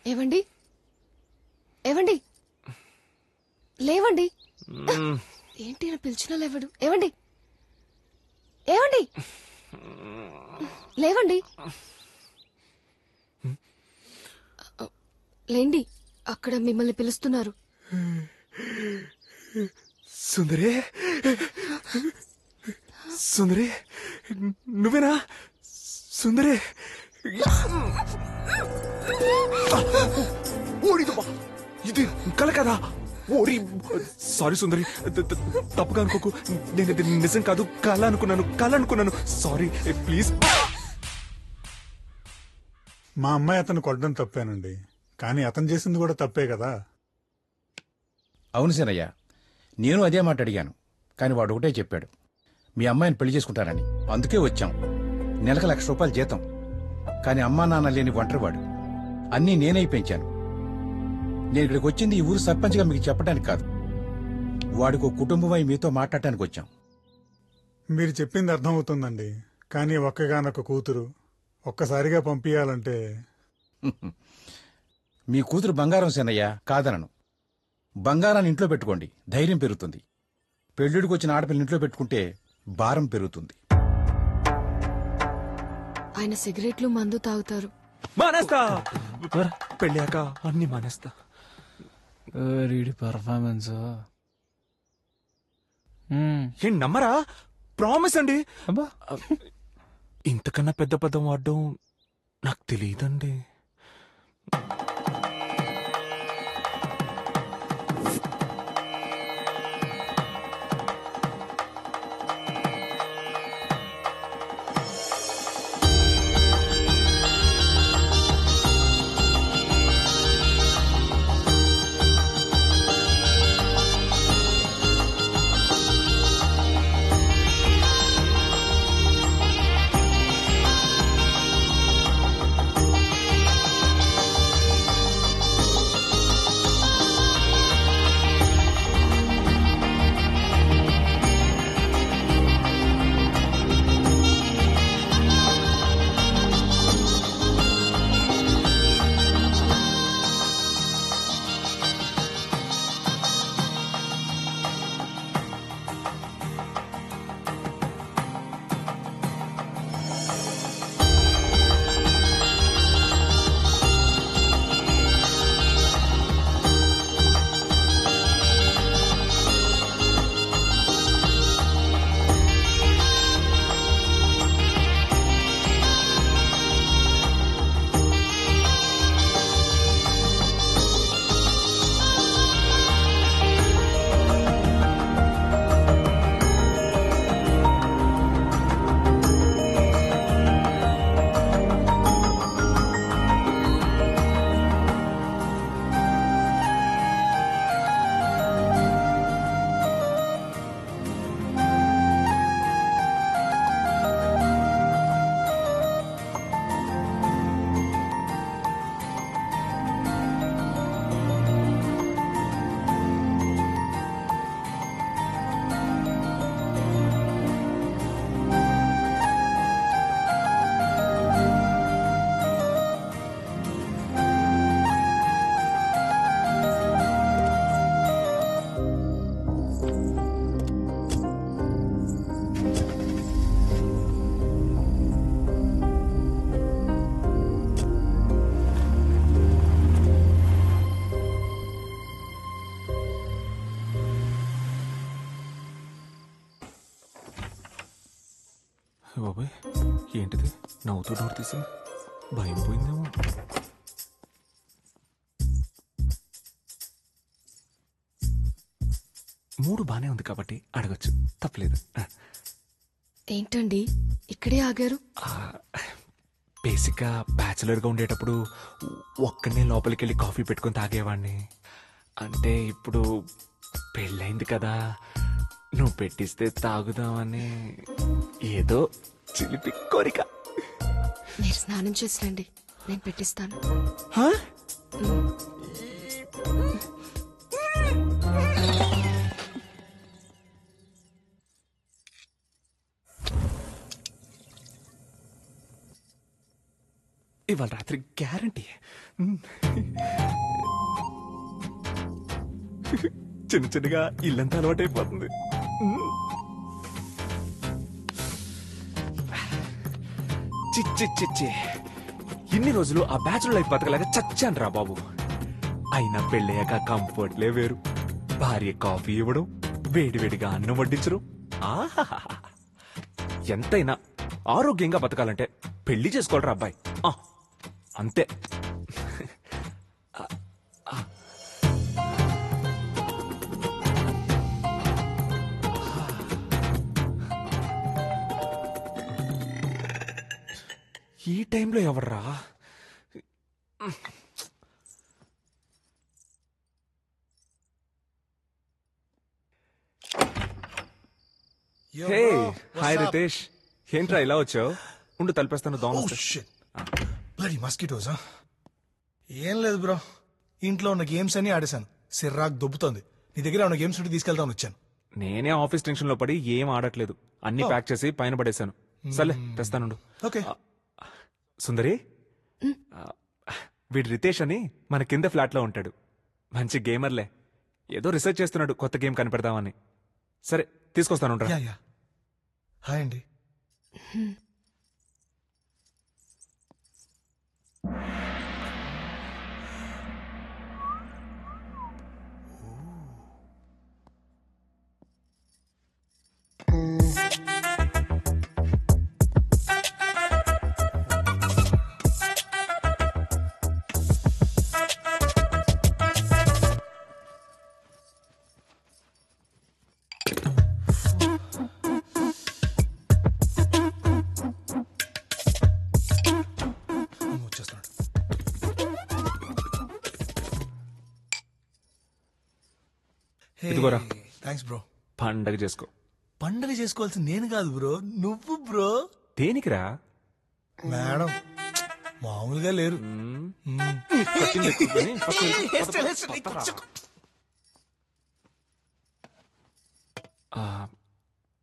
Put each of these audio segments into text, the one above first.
ఏవండి ఏవండి లేవండి. ఏంటి నా పిలిచినా లేవడు. ఏవండి ఏవండి లేవండి. లేండి, అక్కడ మిమ్మల్ని పిలుస్తున్నారు. సుందరి సుందరి నువ్వేనా సుందరి? ఇది కల కదా? ఓరి సారీ సుందరి, తప్పుగా అనుకోకు. నేను ఇది నిజం కాదు, కళ అనుకున్నాను. Sorry please. మా అమ్మాయి అతను కొట్టడం తప్పేనండి, కానీ అతను చేసింది కూడా తప్పే కదా. అవును సీనయ్య, నేను అదే మాట అడిగాను, కానీ వాడు ఒకటే చెప్పాడు, మీ అమ్మాయిని పెళ్లి చేసుకుంటానని. అందుకే వచ్చాం. నెలకు ₹1,00,000 జీతం, కానీ అమ్మా నాన్న లేని ఒంటరివాడు. అన్నీ నేనే పెంచాను. నేను ఇక్కడికి వచ్చింది ఈ ఊరు సర్పంచ్గా మీకు చెప్పడానికి కాదు, వాడికి ఒక కుటుంబమై మీతో మాట్లాడటానికి వచ్చాం. మీరు చెప్పింది అర్థమవుతుందండి, కానీ ఒక్కగానొక్క కూతురు ఒక్కసారిగా పంపించాలంటే. మీ కూతురు బంగారం సీనయ్య, కాదనను. బంగారాన్ని ఇంట్లో పెట్టుకోండి, ధైర్యం పెరుగుతుంది. పెళ్లిడికి వచ్చిన ఆడపిల్లని ఇంట్లో పెట్టుకుంటే భారం పెరుగుతుంది. ఆయన సిగరెట్లు మందు తాగుతారు. మానేస్తా, పెళ్ళాక అన్ని మానేస్తా. పర్ఫార్మెన్స్ ఏం నమ్మరా? ప్రామిస్ అండి. అబ్బా, ఇంతకన్నా పెద్ద పదం వాడడం నాకు తెలియదండి. బాబాయ్ ఏంటిది నవ్వుతూ డోర్ తీసింది? భయం పోయిందేమో. మూడు బానే ఉంది కాబట్టి అడగచ్చు, తప్పలేదు. ఏంటండి ఇక్కడే ఆగారు? బేసిక్గా బ్యాచులర్గా ఉండేటప్పుడు ఒక్కడనే లోపలికి వెళ్ళి కాఫీ పెట్టుకొని తాగేవాడిని. అంటే ఇప్పుడు పెళ్ళైంది కదా, నువ్వు పెట్టిస్తే తాగుదామని ఏదో చిలిపి కోరిక. మీరు స్నానం చేసి రండి, నేను పెట్టిస్తాను. ఇవాళ రాత్రి గ్యారంటీ. చిన్న చిన్నగా ఇల్లంతా అలవాటైపోతుంది. చిచ్చి ఇన్ని రోజులు ఆ బ్యాచులర్ లైఫ్ బతకలాగా చచ్చాను రా బాబు. అయినా పెళ్ళయ్యాక కంఫర్ట్లే వేరు. భార్య కాఫీ ఇవ్వడం, వేడివేడిగా అన్నం వడ్డించడం. ఆహాహా, ఎంతైనా ఆరోగ్యంగా బతకాలంటే పెళ్లి చేసుకోవాలరా అబ్బాయి. అంతే. ఈ టైంలో ఎవర్రా? హే హాయ్ రితేష్, ఏంట్రా ఇలా వచ్చావు? ఉండు తలిపేస్తాను. దోమ. Bloody mosquitoes. ఏం లేదు బ్రో, ఇంట్లో ఉన్న గేమ్స్ అన్ని ఆడేశాను. సిర్రాక్ దొబ్బుతోంది. నీ దగ్గర ఉన్న గేమ్స్ ఉంటే తీసుకెళ్తామని వచ్చాను. నేనే ఆఫీస్ టెన్షన్ లో పడి ఏం ఆడట్లేదు. అన్ని ప్యాక్ చేసి పైన పడేశాను. సర్లే తెస్తానుండు. ఓకే. సుందరి, వీడు రితేష్ అని మన కింద ఫ్లాట్ లో ఉంటాడు. మంచి గేమర్లే. ఏదో రీసెర్చ్ చేస్తున్నాడు కొత్త గేమ్ కనిపెడదామని. సరే తీసుకొస్తాను. Yeah yeah. హాయ్ అండి. వచ్చేస్తున్నాడు. ఇదిగోరా. Thanks bro. పండగ చేసుకో. పండగ చేసుకోవాల్సింది నేను కాదు బ్రో, నువ్వు బ్రో. దేనికిరా? మేడం మామూలుగా లేరు.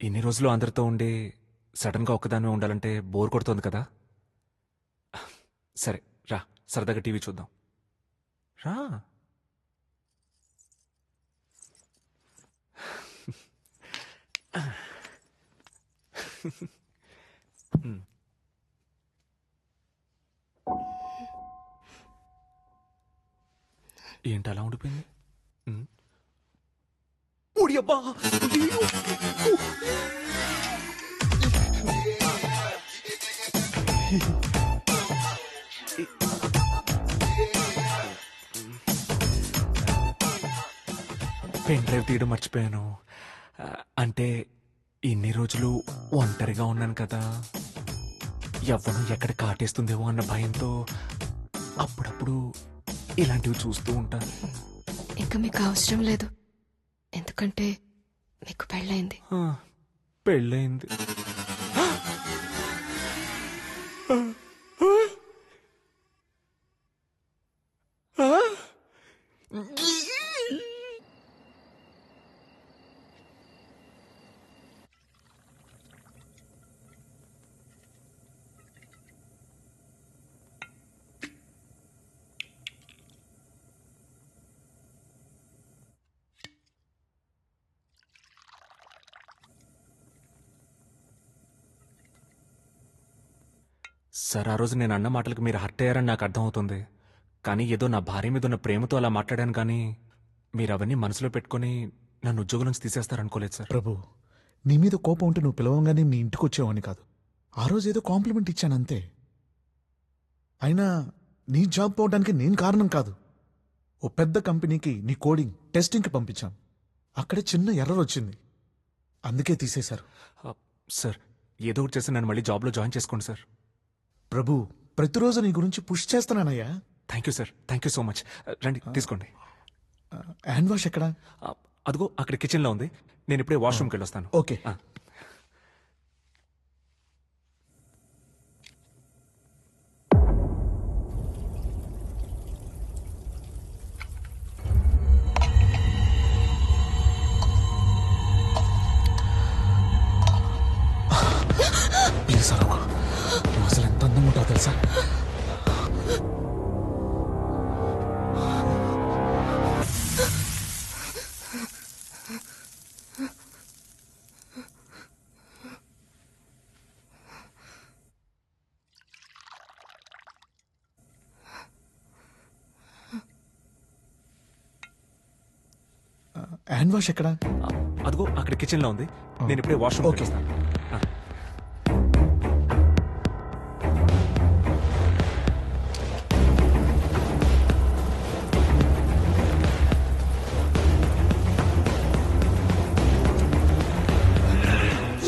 ఇన్ని రోజులు అందరితో ఉండి సడన్ గా ఒక్కదానివే ఉండాలంటే బోర్ కొడుతోంది కదా. సరే రా, సరదాగా టీవీ చూద్దాం. రా. ఏంటి అలా ఉండిపోయింది? ఓడియబ్బా! పెన్ డ్రైవ్ తీయడం మర్చిపోయాను. అంటే ఇన్ని రోజులు ఒంటరిగా ఉన్నాను కదా, ఎవ్వను ఎక్కడ కాటేస్తుందేమో అన్న భయంతో అప్పుడప్పుడు ఇలాంటివి చూస్తూ ఉంటాను. ఇంకా మీకు అవసరం లేదు, ఎందుకంటే మీకు పెళ్ళైంది. పెళ్ళయింది. సార్, ఆ రోజు నేను అన్న మాటలకు మీరు హర్ట్ అయ్యారని నాకు అర్థమవుతుంది. కానీ ఏదో నా భార్య మీద ఉన్న ప్రేమతో అలా మాట్లాడాను. కానీ మీరు అవన్నీ మనసులో పెట్టుకుని నన్ను ఉద్యోగం నుంచి తీసేస్తారనుకోలేదు సార్. ప్రభు, నీ మీద కోపం ఉంటే నువ్వు పిలవంగానే నీ ఇంటికి వచ్చేవాడిని కాదు. ఆ రోజు ఏదో కాంప్లిమెంట్ ఇచ్చాను అంతే. అయినా నీ జాబ్ పోవడానికి నేను కారణం కాదు. ఓ పెద్ద కంపెనీకి నీ కోడింగ్ టెస్టింగ్కి పంపించాం. అక్కడే చిన్న ఎర్రర్ వచ్చింది, అందుకే తీసేశారు. సార్, ఏదో ఒకటి చేసి నన్ను మళ్ళీ జాబ్లో జాయిన్ చేసుకోండి సార్. ప్రభు, ప్రతిరోజు నీ గురించి పుష్ చేస్తున్నానయ్యా. Thank you sir, thank you so much. రండి తీసుకోండి. హ్యాండ్ వాష్ ఎక్కడా? అదిగో అక్కడ కిచెన్లో ఉంది. నేను ఇప్పుడే వాష్రూమ్కి వెళ్ళొస్తాను. ఓకే. ప్లీజ్ సార్, నువ్వు అసలు ఎంత అందం ఉంటావు తెలుసా? హ్యాండ్ వాష్ ఎక్కడా? అదిగో అక్కడ కిచెన్ లో ఉంది. నేను ఇప్పుడే వాష్రూమ్ ఓకే. వస్తాను.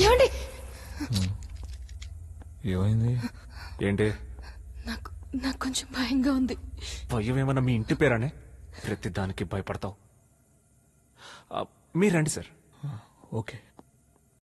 ఏమండి? ఏమైంది? ఏంటి నాకు నాకు కొంచెం భయంగా ఉంది. భయం ఏమన్నా మీ ఇంటి పేరానే? ప్రతి దానికి భయపడతావు. మీరు రండి సార్. ఓకే.